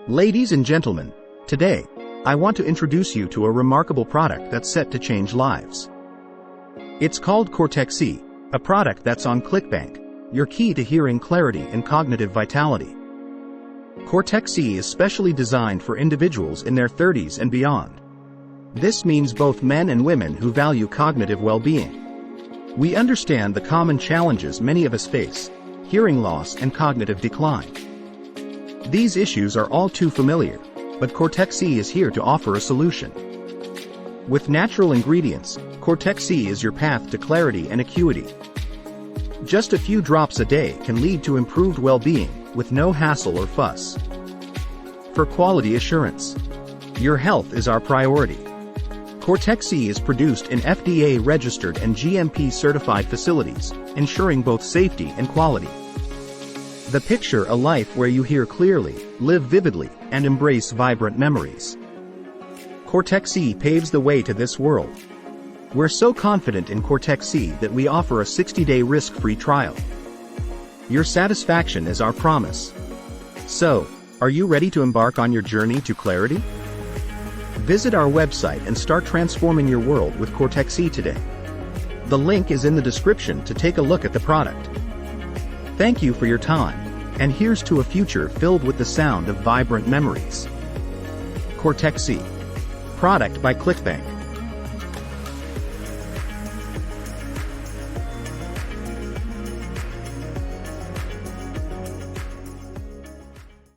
Ladies and gentlemen, today, I want to introduce you to a remarkable product that's set to change lives. It's called Cortexi, a product that's on ClickBank, your key to hearing clarity and cognitive vitality. Cortexi is specially designed for individuals in their 30s and beyond. This means both men and women who value cognitive well-being. We understand the common challenges many of us face: hearing loss and cognitive decline. These issues are all too familiar, but Cortexi is here to offer a solution. With natural ingredients, Cortexi is your path to clarity and acuity. Just a few drops a day can lead to improved well-being, with no hassle or fuss. For quality assurance, your health is our priority. Cortexi is produced in FDA-registered and GMP-certified facilities, ensuring both safety and quality. The picture a life where you hear clearly, live vividly, and embrace vibrant memories. Cortexi paves the way to this world. We're so confident in Cortexi that we offer a 60-day risk-free trial. Your satisfaction is our promise. So, are you ready to embark on your journey to clarity? Visit our website and start transforming your world with Cortexi today. The link is in the description to take a look at the product. Thank you for your time, and here's to a future filled with the sound of vibrant memories. Cortexi. Product by ClickBank.